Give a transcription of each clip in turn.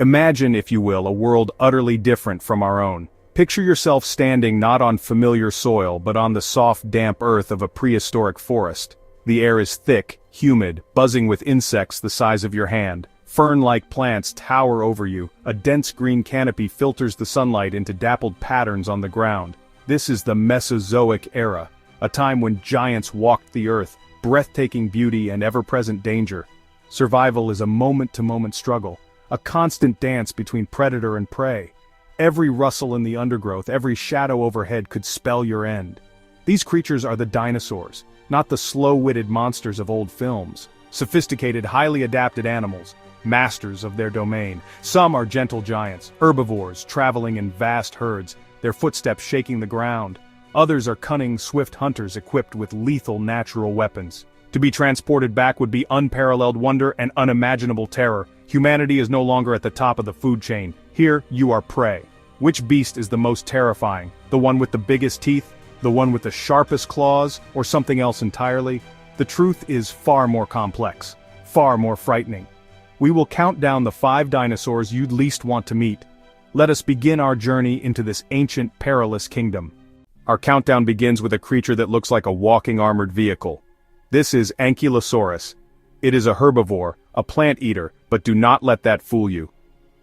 Imagine, if you will, a world utterly different from our own. Picture yourself standing not on familiar soil but on the soft, damp earth of a prehistoric forest. The air is thick, humid, buzzing with insects the size of your hand. Fern-like plants tower over you, a dense green canopy filters the sunlight into dappled patterns on the ground. This is the Mesozoic era, a time when giants walked the earth, breathtaking beauty and ever-present danger. Survival is a moment-to-moment struggle, a constant dance between predator and prey. Every rustle in the undergrowth, every shadow overhead could spell your end. These creatures are the dinosaurs, not the slow-witted monsters of old films. Sophisticated, highly adapted animals, masters of their domain. Some are gentle giants, herbivores traveling in vast herds, their footsteps shaking the ground. Others are cunning, swift hunters equipped with lethal natural weapons. To be transported back would be unparalleled wonder and unimaginable terror. Humanity is no longer at the top of the food chain. Here, you are prey. Which beast is the most terrifying? The one with the biggest teeth? The one with the sharpest claws? Or something else entirely? The truth is far more complex. Far more frightening. We will count down the 5 dinosaurs you'd least want to meet. Let us begin our journey into this ancient, perilous kingdom. Our countdown begins with a creature that looks like a walking armored vehicle. This is Ankylosaurus. It is a herbivore, a plant eater, but do not let that fool you.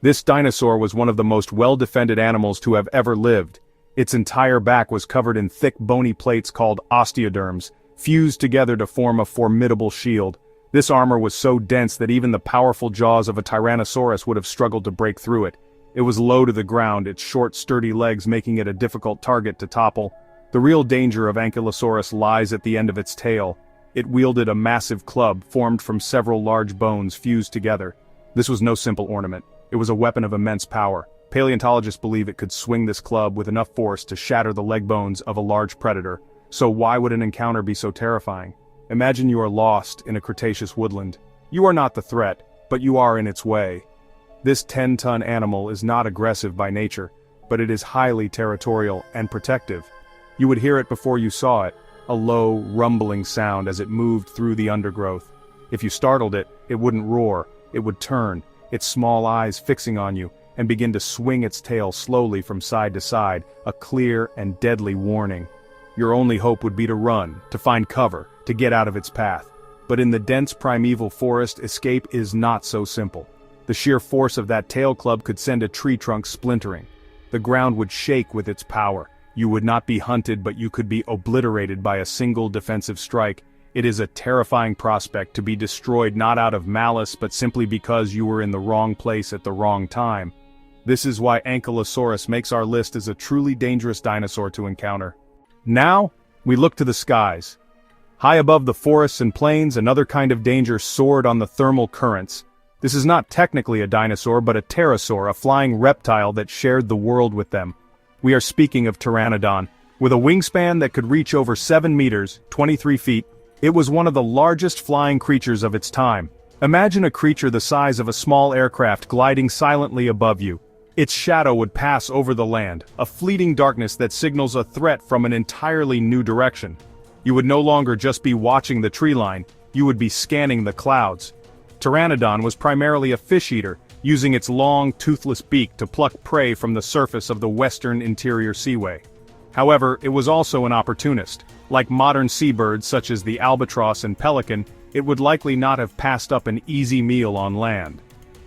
This dinosaur was one of the most well-defended animals to have ever lived. Its entire back was covered in thick bony plates called osteoderms, fused together to form a formidable shield. This armor was so dense that even the powerful jaws of a Tyrannosaurus would have struggled to break through it. It was low to the ground, its short, sturdy legs making it a difficult target to topple. The real danger of Ankylosaurus lies at the end of its tail. It wielded a massive club formed from several large bones fused together. This was no simple ornament. It was a weapon of immense power. Paleontologists believe it could swing this club with enough force to shatter the leg bones of a large predator. So why would an encounter be so terrifying? Imagine you are lost in a Cretaceous woodland. You are not the threat, but you are in its way. This 10-ton animal is not aggressive by nature, but it is highly territorial and protective. You would hear it before you saw it, a low, rumbling sound as it moved through the undergrowth. If you startled it, it wouldn't roar, it would turn, its small eyes fixing on you, and begin to swing its tail slowly from side to side, a clear and deadly warning. Your only hope would be to run, to find cover, to get out of its path. But in the dense primeval forest, escape is not so simple. The sheer force of that tail club could send a tree trunk splintering. The ground would shake with its power. You would not be hunted, but you could be obliterated by a single defensive strike. It is a terrifying prospect to be destroyed not out of malice but simply because you were in the wrong place at the wrong time. This is why Ankylosaurus makes our list as a truly dangerous dinosaur to encounter. Now, we look to the skies. High above the forests and plains, another kind of danger soared on the thermal currents. This is not technically a dinosaur but a pterosaur, a flying reptile that shared the world with them. We are speaking of Pteranodon. With a wingspan that could reach over 7 meters, 23 feet, it was one of the largest flying creatures of its time. Imagine a creature the size of a small aircraft gliding silently above you. Its shadow would pass over the land, a fleeting darkness that signals a threat from an entirely new direction. You would no longer just be watching the tree line, you would be scanning the clouds. Pteranodon was primarily a fish eater, using its long, toothless beak to pluck prey from the surface of the western interior seaway. However, it was also an opportunist. Like modern seabirds such as the albatross and pelican, it would likely not have passed up an easy meal on land.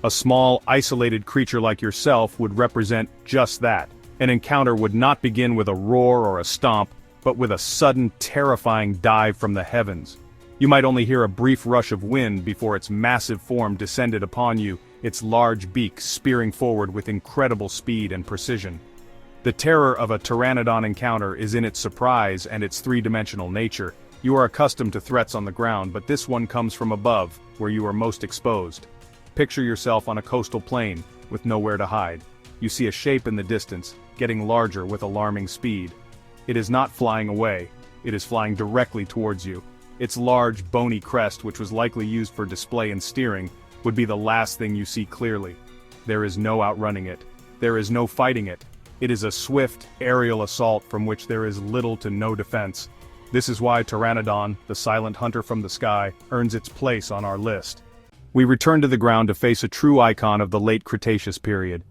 A small, isolated creature like yourself would represent just that. An encounter would not begin with a roar or a stomp, but with a sudden, terrifying dive from the heavens. You might only hear a brief rush of wind before its massive form descended upon you, its large beak spearing forward with incredible speed and precision. The terror of a Pteranodon encounter is in its surprise and its three-dimensional nature. You are accustomed to threats on the ground, but this one comes from above, where you are most exposed. Picture yourself on a coastal plain, with nowhere to hide. You see a shape in the distance, getting larger with alarming speed. It is not flying away, it is flying directly towards you. Its large, bony crest, which was likely used for display and steering, would be the last thing you see clearly. There is no outrunning it. There is no fighting it. It is a swift, aerial assault from which there is little to no defense. This is why Pteranodon, the silent hunter from the sky, earns its place on our list. We return to the ground to face a true icon of the late Cretaceous period.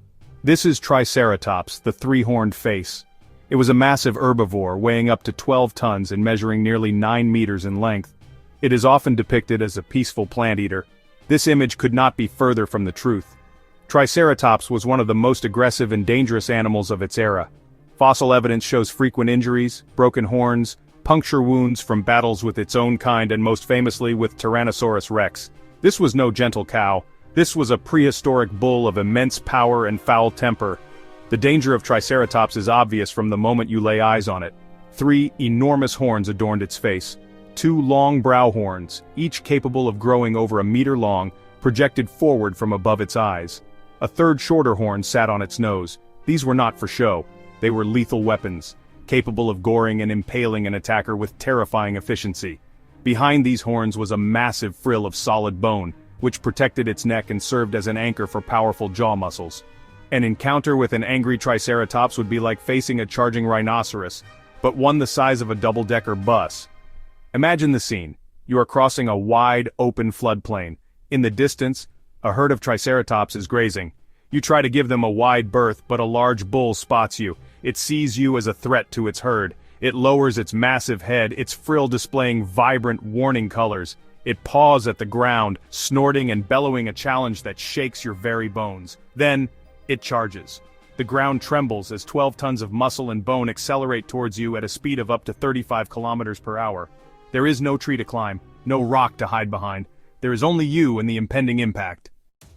This is Triceratops, the three-horned face. It was a massive herbivore weighing up to 12 tons and measuring nearly 9 meters in length. It is often depicted as a peaceful plant eater. This image could not be further from the truth. Triceratops was one of the most aggressive and dangerous animals of its era. Fossil evidence shows frequent injuries, broken horns, puncture wounds from battles with its own kind and most famously with Tyrannosaurus Rex. This was no gentle cow. This was a prehistoric bull of immense power and foul temper. The danger of Triceratops is obvious from the moment you lay eyes on it. 3 enormous horns adorned its face. 2 long brow horns, each capable of growing over a meter long, projected forward from above its eyes. A third shorter horn sat on its nose. These were not for show. They were lethal weapons, capable of goring and impaling an attacker with terrifying efficiency. Behind these horns was a massive frill of solid bone, which protected its neck and served as an anchor for powerful jaw muscles. An encounter with an angry Triceratops would be like facing a charging rhinoceros, but one the size of a double-decker bus. Imagine the scene. You are crossing a wide, open floodplain. In the distance, a herd of Triceratops is grazing. You try to give them a wide berth, but a large bull spots you. It sees you as a threat to its herd. It lowers its massive head, its frill displaying vibrant warning colors. It paws at the ground, snorting and bellowing a challenge that shakes your very bones. Then, it charges. The ground trembles as 12 tons of muscle and bone accelerate towards you at a speed of up to 35 kilometers per hour. There is no tree to climb, no rock to hide behind. There is only you and the impending impact.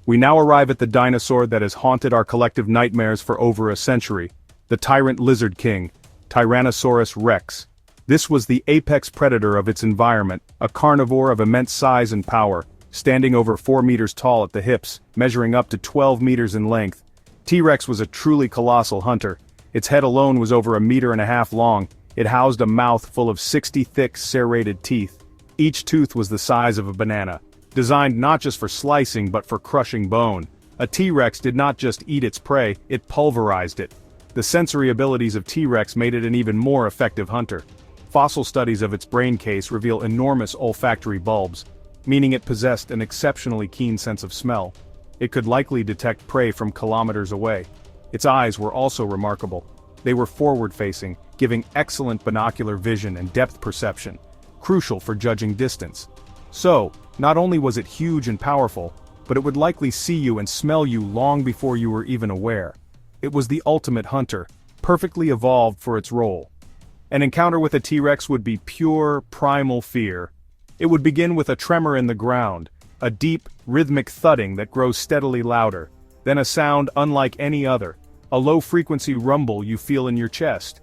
We now arrive at the dinosaur that has haunted our collective nightmares for over a century. The tyrant lizard king, Tyrannosaurus Rex. This was the apex predator of its environment, a carnivore of immense size and power, standing over 4 meters tall at the hips, measuring up to 12 meters in length. T-Rex was a truly colossal hunter. Its head alone was over 1.5 meters long. It housed a mouth full of 60 thick, serrated teeth. Each tooth was the size of a banana. Designed not just for slicing but for crushing bone. A T-Rex did not just eat its prey, it pulverized it. The sensory abilities of T-Rex made it an even more effective hunter. Fossil studies of its brain case reveal enormous olfactory bulbs, meaning it possessed an exceptionally keen sense of smell. It could likely detect prey from kilometers away. Its eyes were also remarkable. They were forward-facing, giving excellent binocular vision and depth perception, crucial for judging distance. So, not only was it huge and powerful, but it would likely see you and smell you long before you were even aware. It was the ultimate hunter, perfectly evolved for its role. An encounter with a T-Rex would be pure, primal fear. It would begin with a tremor in the ground, a deep, rhythmic thudding that grows steadily louder, then a sound unlike any other, a low-frequency rumble you feel in your chest.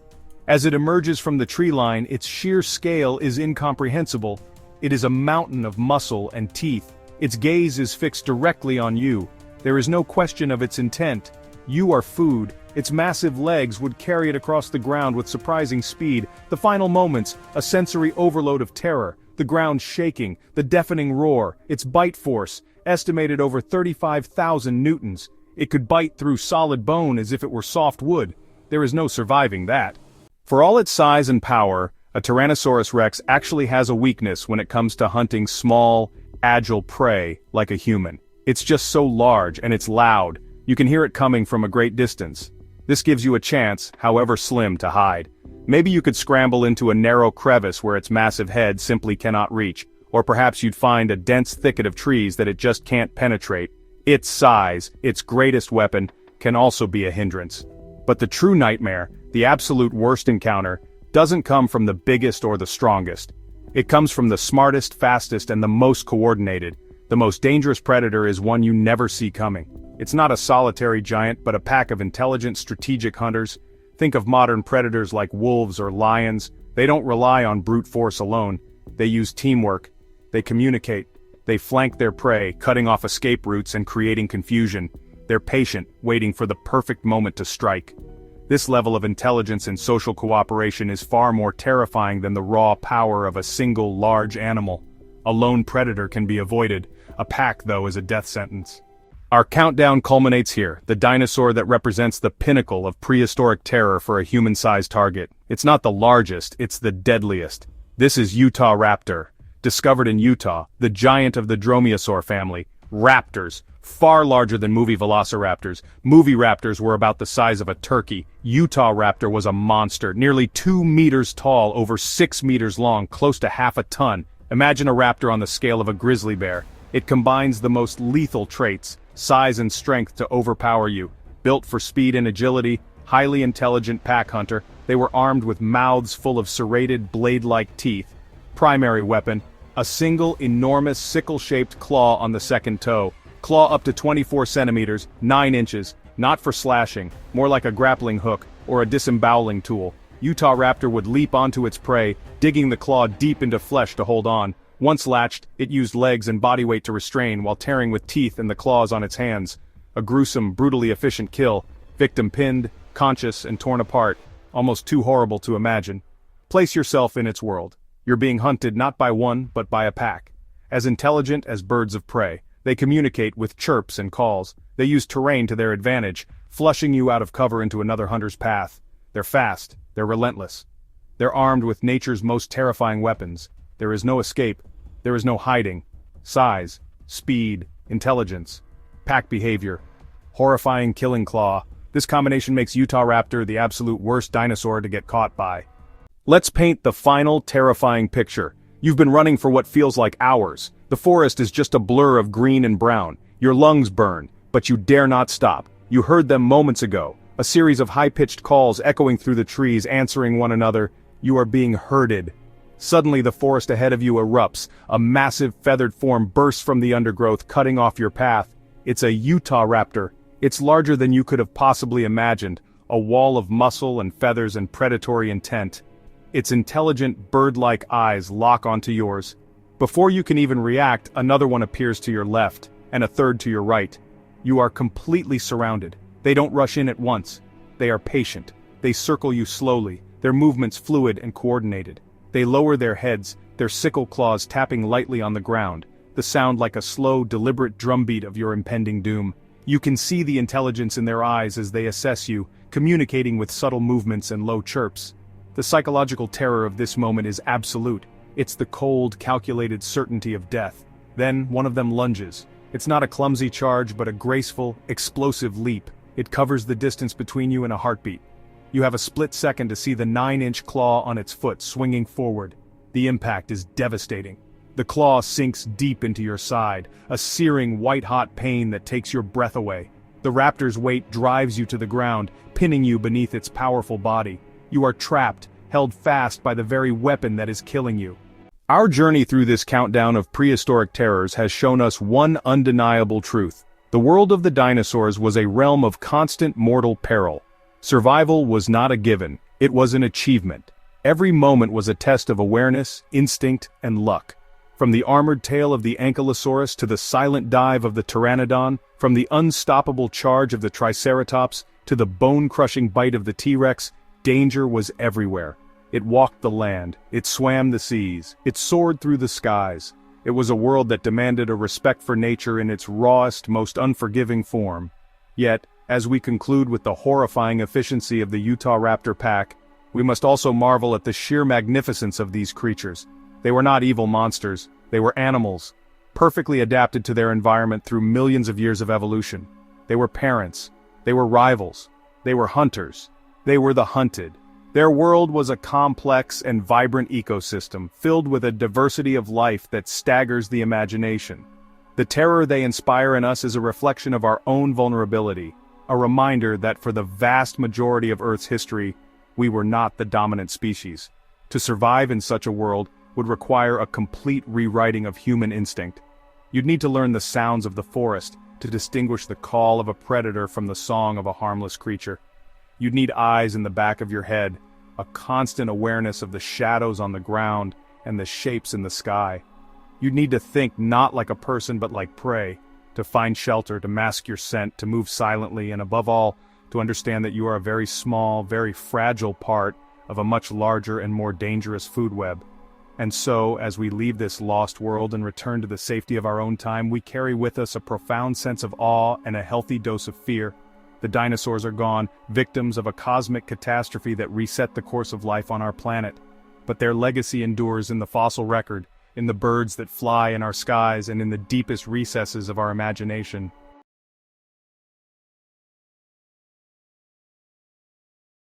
As it emerges from the tree line, its sheer scale is incomprehensible. It is a mountain of muscle and teeth. Its gaze is fixed directly on you. There is no question of its intent. You are food. Its massive legs would carry it across the ground with surprising speed. The final moments, a sensory overload of terror, the ground shaking, the deafening roar, its bite force, estimated over 35,000 newtons. It could bite through solid bone as if it were soft wood. There is no surviving that. For all its size and power, a Tyrannosaurus Rex actually has a weakness when it comes to hunting small, agile prey like a human. It's just so large and it's loud. You can hear it coming from a great distance. This gives you a chance, however slim, to hide. Maybe you could scramble into a narrow crevice where its massive head simply cannot reach, or perhaps you'd find a dense thicket of trees that it just can't penetrate. Its size, its greatest weapon, can also be a hindrance. But the true nightmare, the absolute worst encounter, doesn't come from the biggest or the strongest. It comes from the smartest, fastest, and the most coordinated. The most dangerous predator is one you never see coming. It's not a solitary giant, but a pack of intelligent, strategic hunters. Think of modern predators like wolves or lions. They don't rely on brute force alone. They use teamwork. They communicate. They flank their prey, cutting off escape routes and creating confusion. They're patient, waiting for the perfect moment to strike. This level of intelligence and social cooperation is far more terrifying than the raw power of a single large animal. A lone predator can be avoided. A pack, though, is a death sentence. Our countdown culminates here, the dinosaur that represents the pinnacle of prehistoric terror for a human-sized target. It's not the largest, it's the deadliest. This is Utahraptor. Discovered in Utah, the giant of the dromaeosaur family, Raptors, far larger than movie velociraptors. Movie raptors were about the size of a turkey. Utahraptor was a monster, nearly 2 meters tall, over 6 meters long, close to half a ton. Imagine a raptor on the scale of a grizzly bear. It combines the most lethal traits, size and strength to overpower you. Built for speed and agility, highly intelligent pack hunter, they were armed with mouths full of serrated blade-like teeth. Primary weapon: a single enormous sickle-shaped claw on the second toe. Claw up to 24 centimeters, 9 inches, not for slashing, more like a grappling hook or a disemboweling tool. Utahraptor would leap onto its prey, digging the claw deep into flesh to hold on. Once latched, it used legs and body weight to restrain while tearing with teeth and the claws on its hands. A gruesome, brutally efficient kill, victim pinned, conscious, and torn apart, almost too horrible to imagine. Place yourself in its world. You're being hunted not by one, but by a pack. As intelligent as birds of prey, they communicate with chirps and calls. They use terrain to their advantage, flushing you out of cover into another hunter's path. They're fast, they're relentless. They're armed with nature's most terrifying weapons. There is no escape, there is no hiding. Size, speed, intelligence, pack behavior, horrifying killing claw. This combination makes Utahraptor the absolute worst dinosaur to get caught by. Let's paint the final terrifying picture. You've been running for what feels like hours. The forest is just a blur of green and brown. Your lungs burn, but you dare not stop. You heard them moments ago. A series of high-pitched calls echoing through the trees, answering one another. You are being herded. Suddenly the forest ahead of you erupts. A massive feathered form bursts from the undergrowth, cutting off your path. It's a Utahraptor. It's larger than you could have possibly imagined. A wall of muscle and feathers and predatory intent. Its intelligent, bird-like eyes lock onto yours. Before you can even react, another one appears to your left, and a third to your right. You are completely surrounded. They don't rush in at once. They are patient. They circle you slowly, their movements fluid and coordinated. They lower their heads, their sickle claws tapping lightly on the ground, the sound like a slow, deliberate drumbeat of your impending doom. You can see the intelligence in their eyes as they assess you, communicating with subtle movements and low chirps. The psychological terror of this moment is absolute. It's the cold, calculated certainty of death. Then, one of them lunges. It's not a clumsy charge but a graceful, explosive leap. It covers the distance between you and a heartbeat. You have a split second to see the 9-inch claw on its foot swinging forward. The impact is devastating. The claw sinks deep into your side, a searing white-hot pain that takes your breath away. The raptor's weight drives you to the ground, pinning you beneath its powerful body. You are trapped, held fast by the very weapon that is killing you. Our journey through this countdown of prehistoric terrors has shown us one undeniable truth. The world of the dinosaurs was a realm of constant mortal peril. Survival was not a given, it was an achievement. Every moment was a test of awareness, instinct, and luck. From the armored tail of the Ankylosaurus to the silent dive of the Pteranodon, from the unstoppable charge of the Triceratops to the bone-crushing bite of the T-Rex, danger was everywhere. It walked the land, it swam the seas, it soared through the skies. It was a world that demanded a respect for nature in its rawest, most unforgiving form. Yet, as we conclude with the horrifying efficiency of the Utahraptor pack, we must also marvel at the sheer magnificence of these creatures. They were not evil monsters, they were animals, perfectly adapted to their environment through millions of years of evolution. They were parents, they were rivals, they were hunters, they were the hunted. Their world was a complex and vibrant ecosystem, filled with a diversity of life that staggers the imagination. The terror they inspire in us is a reflection of our own vulnerability, a reminder that for the vast majority of Earth's history, we were not the dominant species. To survive in such a world would require a complete rewriting of human instinct. You'd need to learn the sounds of the forest to distinguish the call of a predator from the song of a harmless creature. You'd need eyes in the back of your head, a constant awareness of the shadows on the ground and the shapes in the sky. You'd need to think not like a person but like prey, to find shelter, to mask your scent, to move silently, and above all, to understand that you are a very small, very fragile part of a much larger and more dangerous food web. And so, as we leave this lost world and return to the safety of our own time, we carry with us a profound sense of awe and a healthy dose of fear. The dinosaurs are gone, victims of a cosmic catastrophe that reset the course of life on our planet. But their legacy endures in the fossil record, in the birds that fly in our skies and in the deepest recesses of our imagination.